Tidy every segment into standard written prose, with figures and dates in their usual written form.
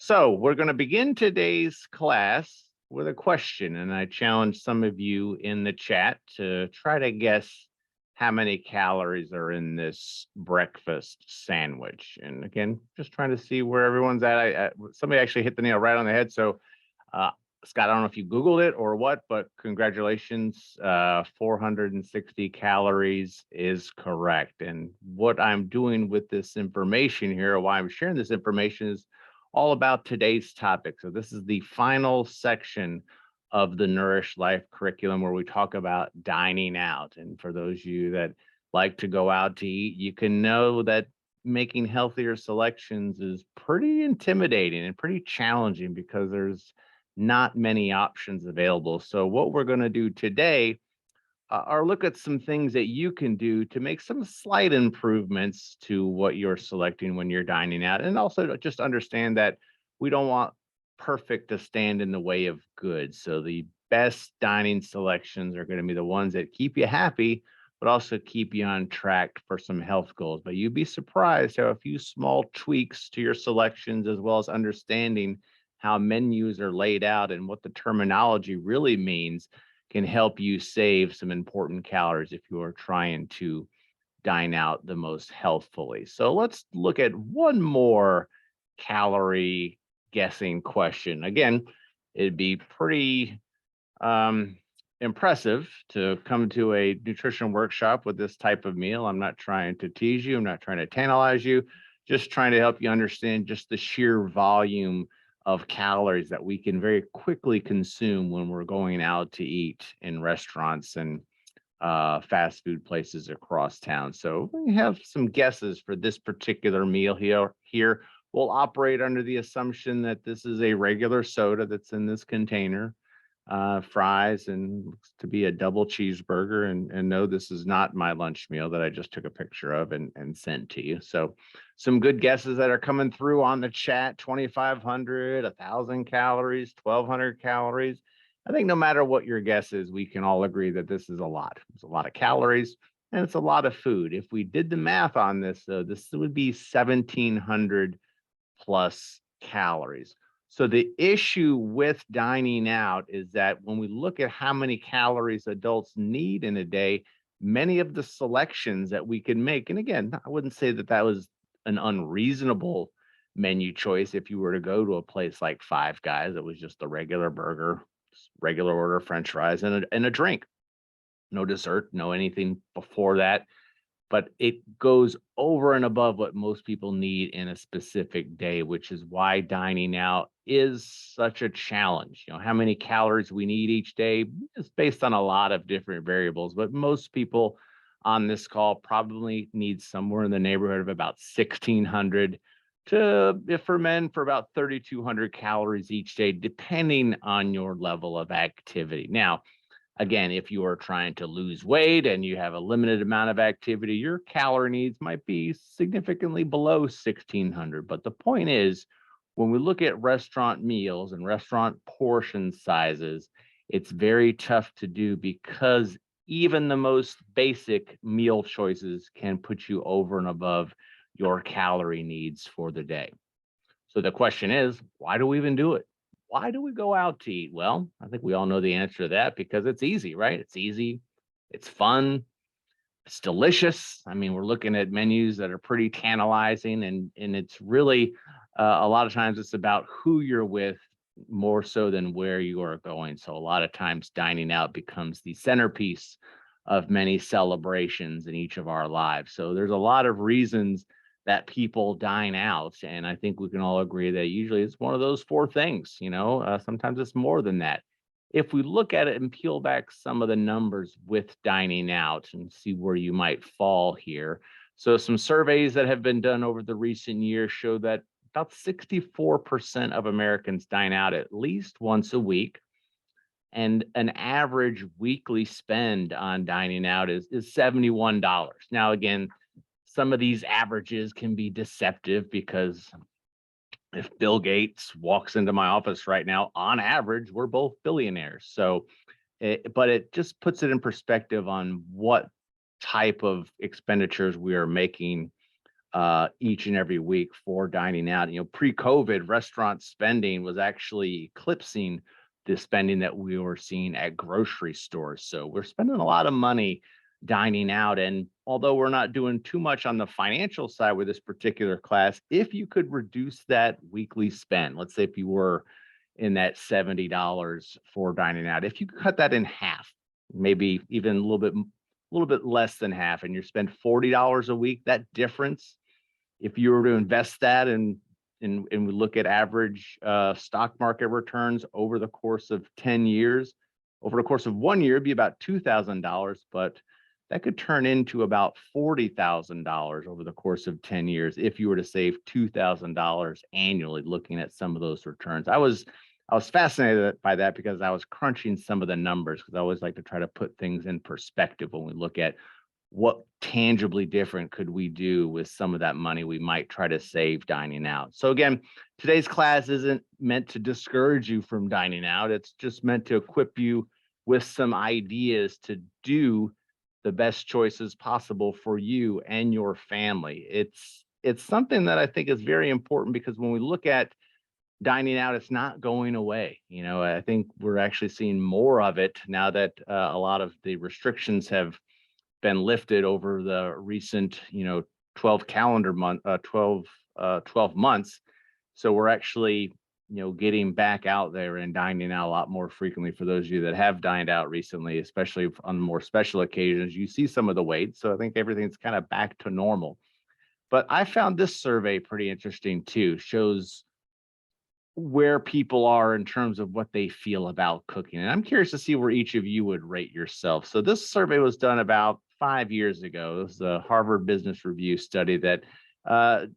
So we're going to begin today's class with a question, and I challenge some of you in the chat to try to guess how many calories are in this breakfast sandwich. And again, just trying to see where everyone's at. Somebody actually hit the nail right on the head. So, uh, Scott, I don't know if you Googled it or what, but congratulations. 460 calories is correct. And what I'm doing with this information here, why I'm sharing this information is all about today's topic. So this is the final section of the Nourished Life curriculum where we talk about dining out. And for those of you that like to go out to eat, you can know that making healthier selections is pretty intimidating and pretty challenging because there's not many options available. So what we're going to do today or look at some things that you can do to make some slight improvements to what you're selecting when you're dining out. And also to just understand that we don't want perfect to stand in the way of good. So the best dining selections are going to be the ones that keep you happy, but also keep you on track for some health goals. But you'd be surprised how a few small tweaks to your selections, as well as understanding how menus are laid out and what the terminology really means, can help you save some important calories if you are trying to dine out the most healthfully. So let's look at one more calorie guessing question. Again, it'd be pretty impressive to come to a nutrition workshop with this type of meal. I'm not trying to tease you. I'm not trying to tantalize you, just trying to help you understand just the sheer volume of calories that we can very quickly consume when we're going out to eat in restaurants and fast food places across town. So we have some guesses for this particular meal here. We'll operate under the assumption that this is a regular soda that's in this container, fries, and looks to be a double cheeseburger. And no, this is not my lunch meal that I just took a picture of and sent to you. So some good guesses that are coming through on the chat: 2,500, 1,000 calories, 1,200 calories. I think no matter what your guess is, we can all agree that this is a lot. It's a lot of calories and it's a lot of food. If we did the math on this, though, this would be 1,700 plus calories. So the issue with dining out is that when we look at how many calories adults need in a day, many of the selections that we can make, and again, I wouldn't say that that was an unreasonable menu choice if you were to go to a place like Five Guys that was just a regular burger, regular order of French fries, and a drink, no dessert, no anything before that. But it goes over and above what most people need in a specific day, which is why dining out is such a challenge. How many calories we need each day is based on a lot of different variables, but most people on this call probably need somewhere in the neighborhood of about 1,600 to, if for men, for about 3,200 calories each day, depending on your level of activity. Now, again, if you are trying to lose weight and you have a limited amount of activity, your calorie needs might be significantly below 1,600. But the point is, when we look at restaurant meals and restaurant portion sizes, it's very tough to do because even the most basic meal choices can put you over and above your calorie needs for the day. So the question is, why do we even do it? Why do we go out to eat? Well, I think we all know the answer to that because it's easy, right? It's easy, it's fun, it's delicious. I mean, we're looking at menus that are pretty tantalizing, and it's really a lot of times it's about who you're with more so than where you are going. So a lot of times dining out becomes the centerpiece of many celebrations in each of our lives. So there's a lot of reasons that people dine out, and I think we can all agree that usually it's one of those four things. Sometimes it's more than that. If we look at it and peel back some of the numbers with dining out and see where you might fall here. So some surveys that have been done over the recent years show that about 64% of Americans dine out at least once a week. And an average weekly spend on dining out is $71. Now, again, some of these averages can be deceptive because if Bill Gates walks into my office right now, on average, we're both billionaires. So, but it just puts it in perspective on what type of expenditures we are making each and every week for dining out. Pre-COVID, restaurant spending was actually eclipsing the spending that we were seeing at grocery stores. So we're spending a lot of money dining out. And although we're not doing too much on the financial side with this particular class, if you could reduce that weekly spend, let's say if you were in that $70 for dining out, if you could cut that in half, maybe even a little bit less than half, and you spend $40 a week, that difference, if you were to invest that and we look at average stock market returns over the course of 10 years, over the course of 1 year, it'd be about $2,000, but that could turn into about $40,000 over the course of 10 years if you were to save $2,000 annually looking at some of those returns. I was fascinated by that because I was crunching some of the numbers, because I always like to try to put things in perspective when we look at what tangibly different could we do with some of that money we might try to save dining out. So again, today's class isn't meant to discourage you from dining out. It's just meant to equip you with some ideas to do the best choices possible for you and your family. It's something that I think is very important, because when we look at dining out, it's not going away. I think we're actually seeing more of it now that a lot of the restrictions have been lifted over the recent 12 months. So we're actually getting back out there and dining out a lot more frequently. For those of you that have dined out recently, especially on more special occasions, you see some of the weight. So I think everything's kind of back to normal. But I found this survey pretty interesting too. Shows where people are in terms of what they feel about cooking. And I'm curious to see where each of you would rate yourself. So this survey was done about 5 years ago. It was a Harvard Business Review study that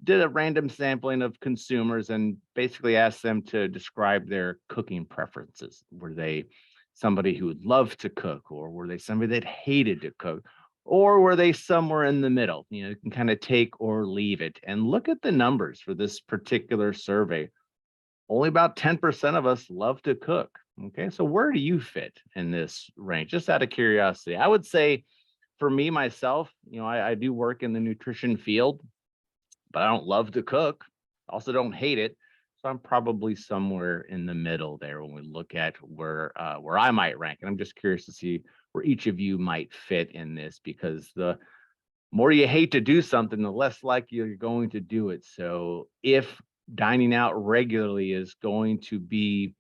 did a random sampling of consumers and basically asked them to describe their cooking preferences. Were they somebody who loved to cook, or were they somebody that hated to cook? Or were they somewhere in the middle? You can kind of take or leave it. And look at the numbers for this particular survey. Only about 10% of us love to cook. Okay, so where do you fit in this range? Just out of curiosity, I would say for me, myself, I do work in the nutrition field, but I don't love to cook. Also don't hate it. So I'm probably somewhere in the middle there when we look at where I might rank. And I'm just curious to see where each of you might fit in this, because the more you hate to do something, the less likely you're going to do it. So if dining out regularly is going to be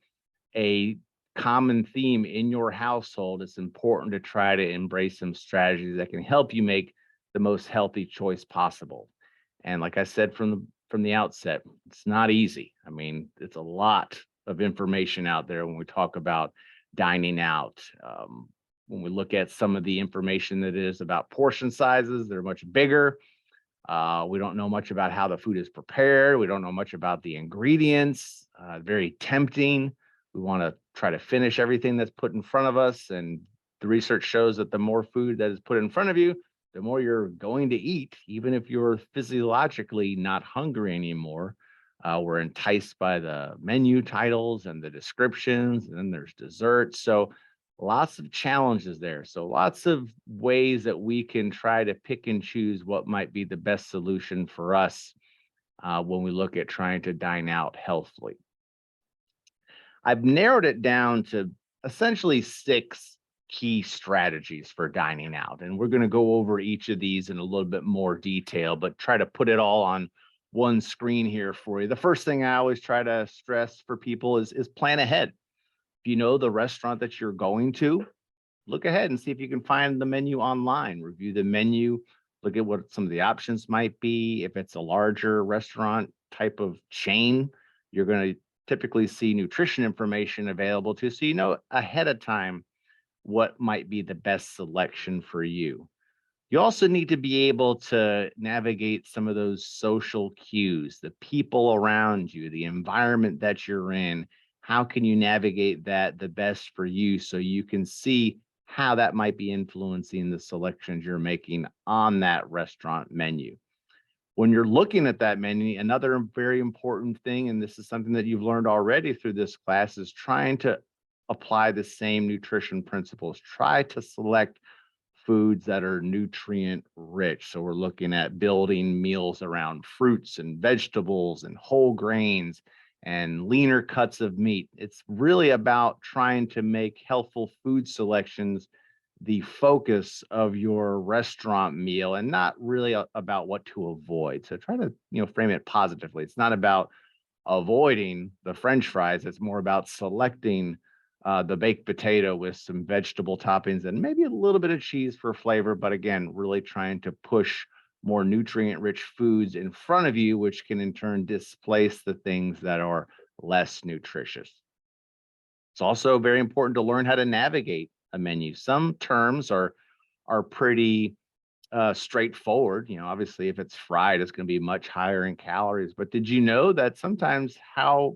a common theme in your household, it's important to try to embrace some strategies that can help you make the most healthy choice possible. And like I said from the outset, it's not easy. I mean, it's a lot of information out there when we talk about dining out. When we look at some of the information that is about portion sizes, they're much bigger. We don't know much about how the food is prepared. We don't know much about the ingredients. Very tempting. We want to try to finish everything that's put in front of us. And the research shows that the more food that is put in front of you, the more you're going to eat, even if you're physiologically not hungry anymore. We're enticed by the menu titles and the descriptions, and then there's desserts. So lots of challenges there. So lots of ways that we can try to pick and choose what might be the best solution for us when we look at trying to dine out healthfully. I've narrowed it down to essentially 6 key strategies for dining out. And we're going to go over each of these in a little bit more detail, but try to put it all on one screen here for you. The first thing I always try to stress for people is plan ahead. If you know the restaurant that you're going to, look ahead and see if you can find the menu online. Review the menu, look at what some of the options might be. If it's a larger restaurant type of chain, you're going to typically see nutrition information available too, so you know ahead of time what might be the best selection for you. You also need to be able to navigate some of those social cues, the people around you, the environment that you're in. How can you navigate that the best for you, so you can see how that might be influencing the selections you're making on that restaurant menu? When you're looking at that menu, another very important thing, and this is something that you've learned already through this class, is trying to apply the same nutrition principles. Try to select foods that are nutrient rich. So we're looking at building meals around fruits and vegetables and whole grains and leaner cuts of meat. It's really about trying to make healthful food selections the focus of your restaurant meal and not really about what to avoid. So try to, frame it positively. It's not about avoiding the French fries. It's more about selecting the baked potato with some vegetable toppings and maybe a little bit of cheese for flavor. But again, really trying to push more nutrient rich foods in front of you, which can in turn displace the things that are less nutritious. It's also very important to learn how to navigate a menu. Some terms are pretty straightforward. Obviously, if it's fried, it's going to be much higher in calories. But did you know that sometimes how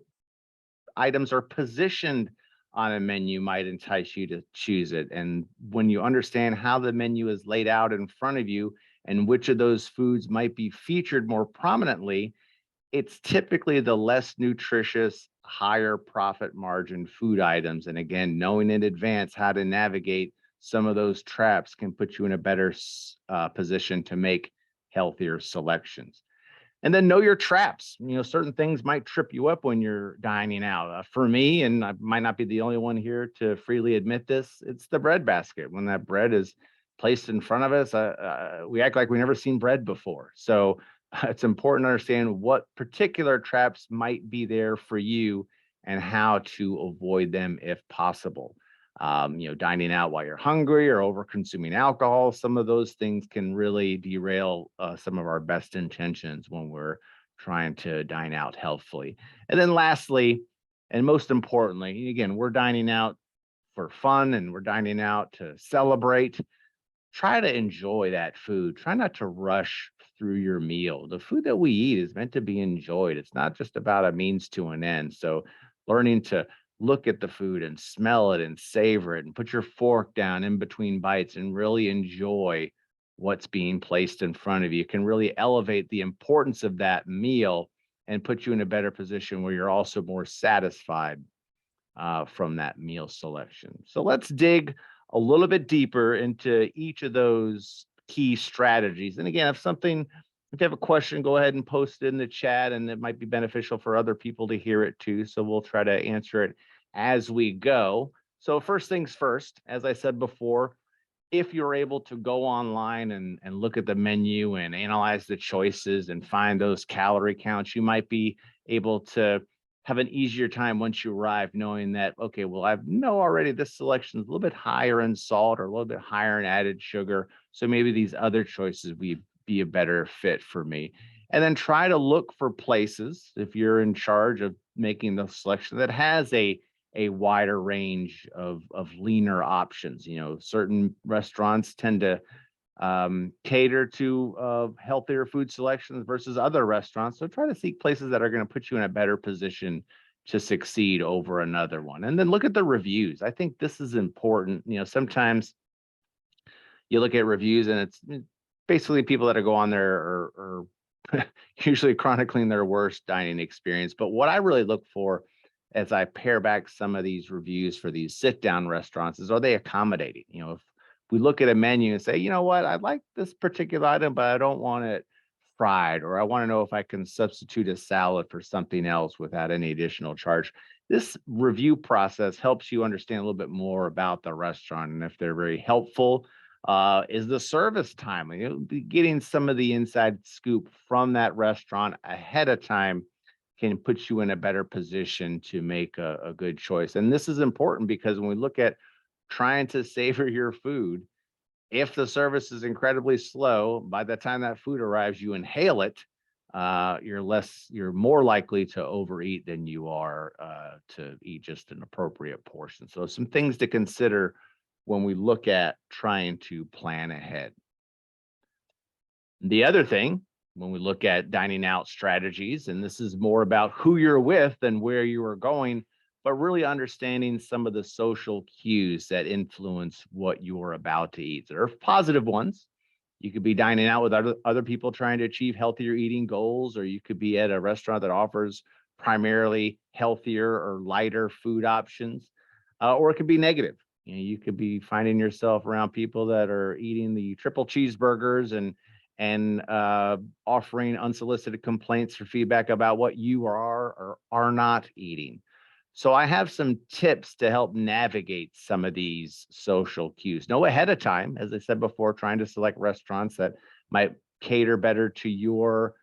items are positioned on a menu might entice you to choose it? And when you understand how the menu is laid out in front of you and which of those foods might be featured more prominently, it's typically the less nutritious, higher profit margin food items. And again, knowing in advance how to navigate some of those traps can put you in a better position to make healthier selections. And then know your traps. Certain things might trip you up when you're dining out. For me, and I might not be the only one here to freely admit this, it's the bread basket. When that bread is placed in front of us, we act like we never seen bread before. So it's important to understand what particular traps might be there for you and how to avoid them if possible. Dining out while you're hungry or over consuming alcohol, some of those things can really derail some of our best intentions when we're trying to dine out healthfully. And then lastly, and most importantly, again, we're dining out for fun and we're dining out to celebrate. Try to enjoy that food. Try not to rush through your meal. The food that we eat is meant to be enjoyed. It's not just about a means to an end. So learning to look at the food and smell it and savor it and put your fork down in between bites and really enjoy what's being placed in front of you can really elevate the importance of that meal and put you in a better position where you're also more satisfied from that meal selection. So let's dig a little bit deeper into each of those key strategies. And again, if you have a question, go ahead and post it in the chat, and it might be beneficial for other people to hear it too. So we'll try to answer it as we go. So first things first, as I said before, if you're able to go online and look at the menu and analyze the choices and find those calorie counts, you might be able to have an easier time once you arrive knowing that, okay, well, I know already this selection is a little bit higher in salt or a little bit higher in added sugar. So maybe these other choices would be a better fit for me. And then try to look for places, if you're in charge of making the selection, that has a wider range of leaner options. Certain restaurants tend to cater to healthier food selections versus other restaurants. So try to seek places that are going to put you in a better position to succeed over another one. And then look at the reviews. I think this is important. Sometimes you look at reviews and it's basically people that go on there are usually chronicling their worst dining experience. But what I really look for as I pare back some of these reviews for these sit down restaurants is, are they accommodating? If we look at a menu and say, you know what, I like this particular item, but I don't want it fried, or I want to know if I can substitute a salad for something else without any additional charge. This review process helps you understand a little bit more about the restaurant and if they're very helpful. Is the service timely? Getting some of the inside scoop from that restaurant ahead of time can put you in a better position to make a good choice. And this is important because when we look at trying to savor your food, if the service is incredibly slow, by the time that food arrives, you inhale it, you're more likely to overeat than you are to eat just an appropriate portion. So some things to consider when we look at trying to plan ahead. The other thing, when we look at dining out strategies, and this is more about who you're with than where you are going, but really understanding some of the social cues that influence what you're about to eat. There are positive ones. You could be dining out with other people trying to achieve healthier eating goals, or you could be at a restaurant that offers primarily healthier or lighter food options, or it could be negative. You could be finding yourself around people that are eating the triple cheeseburgers and offering unsolicited complaints or feedback about what you are or are not eating. So I have some tips to help navigate some of these social cues. Know ahead of time, as I said before, trying to select restaurants that might cater better to your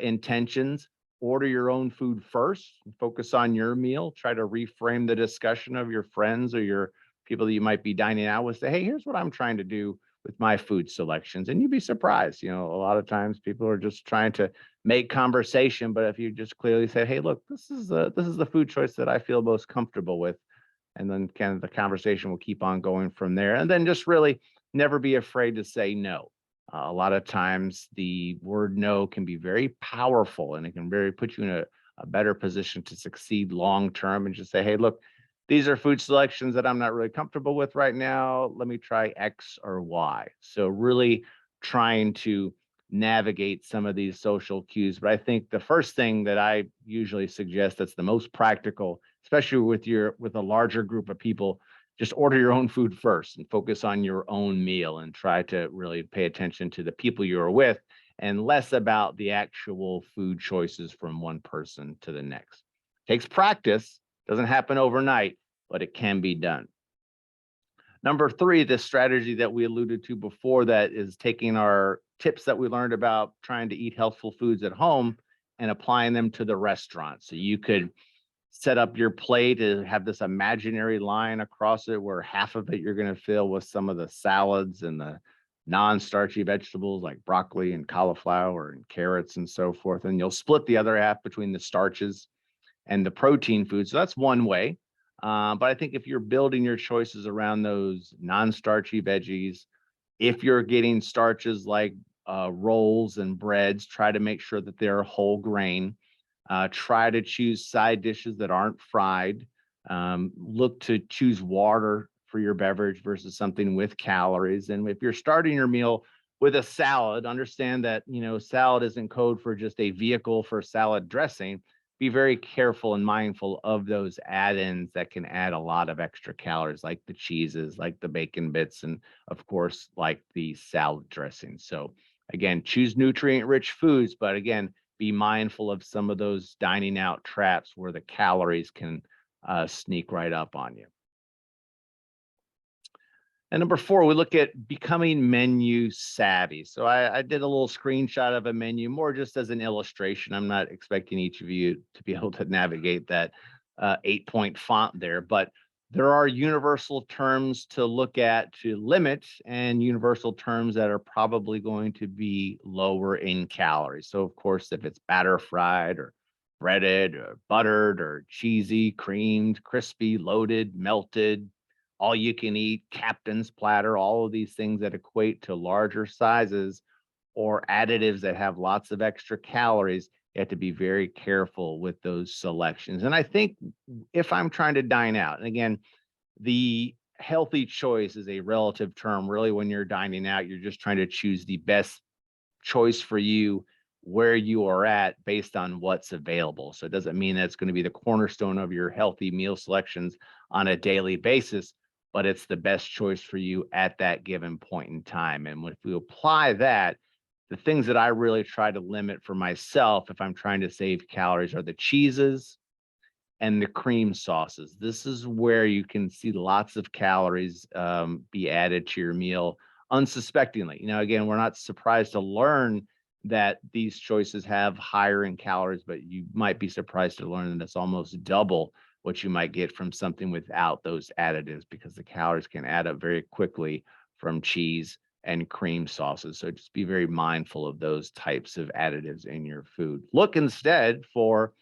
intentions. Order your own food first, focus on your meal, try to reframe the discussion of your friends or your people that you might be dining out with. Say, hey, here's what I'm trying to do with my food selections. And you'd be surprised. A lot of times people are just trying to make conversation, but if you just clearly say, hey, look, this is the food choice that I feel most comfortable with, and then kind of the conversation will keep on going from there. And then just really never be afraid to say no. A lot of times the word no can be very powerful, and it can very put you in a better position to succeed long term, and just say, hey, look, these are food selections that I'm not really comfortable with right now. Let me try X or Y. So really trying to navigate some of these social cues. But I think the first thing that I usually suggest that's the most practical, especially with a larger group of people, just order your own food first and focus on your own meal and try to really pay attention to the people you're with and less about the actual food choices from one person to the next. Takes practice, doesn't happen overnight, but it can be done. Number three, the strategy that we alluded to before, that is taking our tips that we learned about trying to eat healthful foods at home and applying them to the restaurant. So you could set up your plate and have this imaginary line across it where half of it you're going to fill with some of the salads and the non-starchy vegetables like broccoli and cauliflower and carrots and so forth. And you'll split the other half between the starches and the protein food. So that's one way. But I think if you're building your choices around those non-starchy veggies, if you're getting starches like rolls and breads, try to make sure that they're whole grain. Try to choose side dishes that aren't fried. Look to choose water for your beverage versus something with calories. And if you're starting your meal with a salad, understand that salad isn't code for just a vehicle for salad dressing. Be very careful and mindful of those add-ins that can add a lot of extra calories, like the cheeses, like the bacon bits, and of course, like the salad dressing. So again, choose nutrient-rich foods, but again, be mindful of some of those dining out traps where the calories can sneak right up on you. And number four, we look at becoming menu savvy. So I did a little screenshot of a menu more just as an illustration. I'm not expecting each of you to be able to navigate that 8-point font there, but there are universal terms to look at to limit and universal terms that are probably going to be lower in calories. So of course, if it's batter fried or breaded or buttered or cheesy, creamed, crispy, loaded, melted, all you can eat, captain's platter, all of these things that equate to larger sizes or additives that have lots of extra calories, you have to be very careful with those selections. And I think if I'm trying to dine out, and again, the healthy choice is a relative term. Really, when you're dining out, you're just trying to choose the best choice for you where you are at based on what's available. So it doesn't mean that's going to be the cornerstone of your healthy meal selections on a daily basis, but it's the best choice for you at that given point in time. And if we apply that, the things that I really try to limit for myself, if I'm trying to save calories, are the cheeses and the cream sauces. This is where you can see lots of calories be added to your meal unsuspectingly. Again, we're not surprised to learn that these choices have higher in calories, but you might be surprised to learn that it's almost double what you might get from something without those additives, because the calories can add up very quickly from cheese and cream sauces. So just be very mindful of those types of additives in your food. Look instead for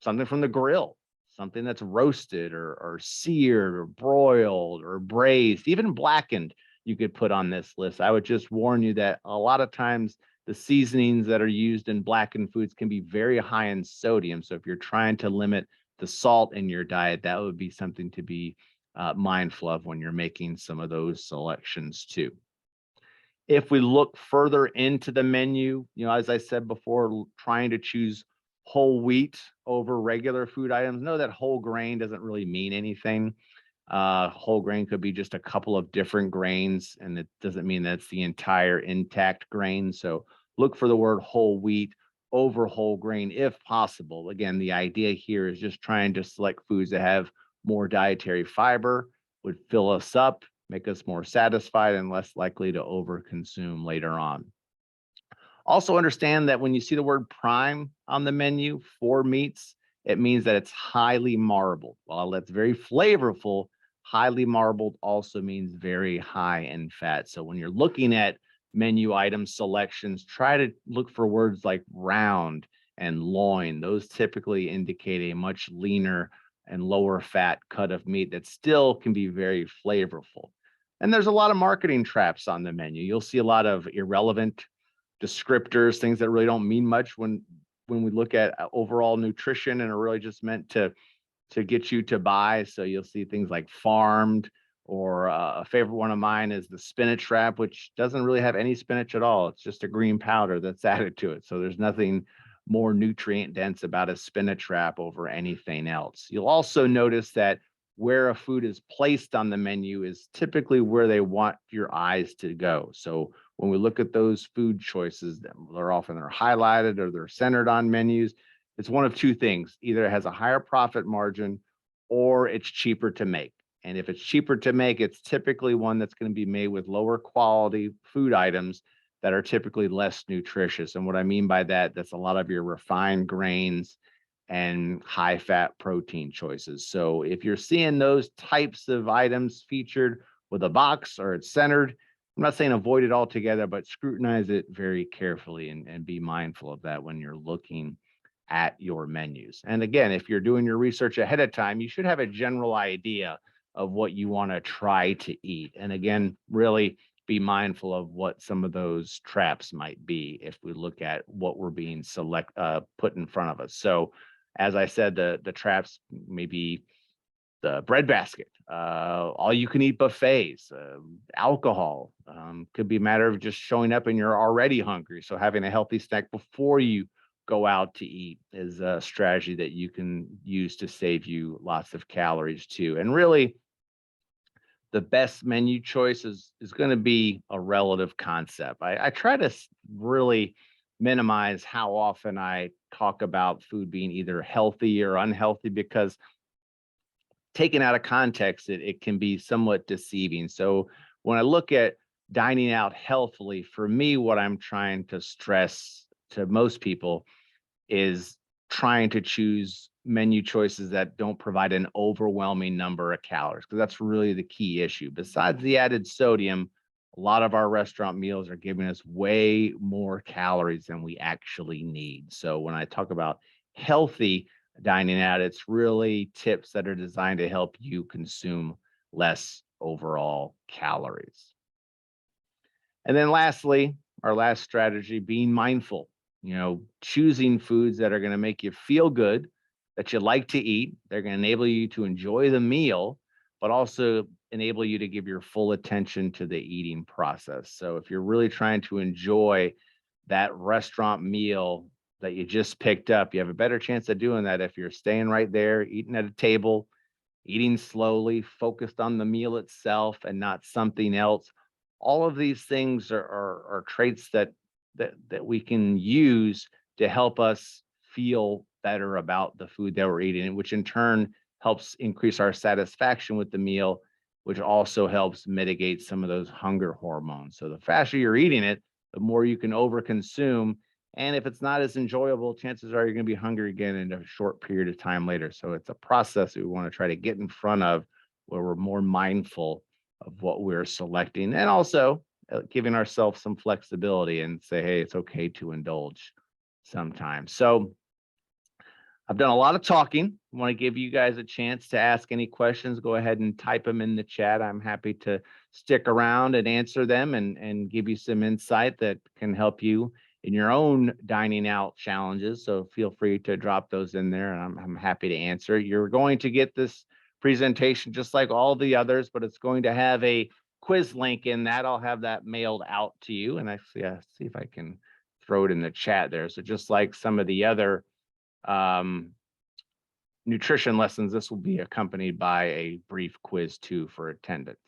something from the grill, something that's roasted or seared or broiled or braised, even blackened, you could put on this list. I would just warn you that a lot of times the seasonings that are used in blackened foods can be very high in sodium. So if you're trying to limit the salt in your diet, that would be something to be mindful of when you're making some of those selections too. If we look further into the menu, as I said before, trying to choose whole wheat over regular food items. Know that whole grain doesn't really mean anything. Whole grain could be just a couple of different grains, and it doesn't mean that's the entire intact grain. So look for the word whole wheat over whole grain if possible. Again, the idea here is just trying to select foods that have more dietary fiber, would fill us up, make us more satisfied, and less likely to overconsume later on. Also understand that when you see the word prime on the menu for meats, it means that it's highly marbled. While that's very flavorful, highly marbled also means very high in fat. So when you're looking at menu item selections, try to look for words like round and loin. Those typically indicate a much leaner and lower fat cut of meat that still can be very flavorful. And there's a lot of marketing traps on the menu. You'll see a lot of irrelevant descriptors, things that really don't mean much when we look at overall nutrition and are really just meant to get you to buy. So you'll see things like farmed, or a favorite one of mine is the spinach wrap, which doesn't really have any spinach at all. It's just a green powder that's added to it. So there's nothing more nutrient dense about a spinach wrap over anything else. You'll also notice that where a food is placed on the menu is typically where they want your eyes to go. So when we look at those food choices, they're often highlighted or they're centered on menus. It's one of two things: either it has a higher profit margin or it's cheaper to make. And if it's cheaper to make, it's typically one that's going to be made with lower quality food items that are typically less nutritious. And what I mean by that, that's a lot of your refined grains and high fat protein choices. So if you're seeing those types of items featured with a box or it's centered, I'm not saying avoid it altogether, but scrutinize it very carefully and be mindful of that when you're looking at your menus. And again, if you're doing your research ahead of time, you should have a general idea of what you want to try to eat. And again, really be mindful of what some of those traps might be if we look at what we're being put in front of us. So as I said, the traps may be the breadbasket, all you can eat buffets, alcohol. Could be a matter of just showing up and you're already hungry. So having a healthy snack before you go out to eat is a strategy that you can use to save you lots of calories too. And really, the best menu choice is going to be a relative concept. I try to really minimize how often I talk about food being either healthy or unhealthy, because taken out of context, it can be somewhat deceiving. So when I look at dining out healthily, for me, what I'm trying to stress to most people is trying to choose menu choices that don't provide an overwhelming number of calories, because that's really the key issue. Besides the added sodium, a lot of our restaurant meals are giving us way more calories than we actually need. So when I talk about healthy dining out, it's really tips that are designed to help you consume less overall calories. And then lastly, our last strategy, being mindful, choosing foods that are going to make you feel good, that you like to eat. They're going to enable you to enjoy the meal, but also enable you to give your full attention to the eating process. So if you're really trying to enjoy that restaurant meal that you just picked up, you have a better chance of doing that if you're staying right there, eating at a table, eating slowly, focused on the meal itself and not something else. All of these things are traits that we can use to help us feel better about the food that we're eating, which in turn helps increase our satisfaction with the meal, which also helps mitigate some of those hunger hormones. So the faster you're eating it, the more you can overconsume. And if it's not as enjoyable, chances are you're going to be hungry again in a short period of time later. So it's a process that we want to try to get in front of, where we're more mindful of what we're selecting, and also giving ourselves some flexibility and say, hey, it's okay to indulge sometimes. So I've done a lot of talking. I want to give you guys a chance to ask any questions. Go ahead and type them in the chat. I'm happy to stick around and answer them and give you some insight that can help you in your own dining out challenges. So feel free to drop those in there, and I'm happy to answer. You're going to get this presentation just like all the others, but it's going to have a quiz link in that. I'll have that mailed out to you. And actually, see if I can throw it in the chat there. So just like some of the other nutrition lessons, this will be accompanied by a brief quiz too for attendance.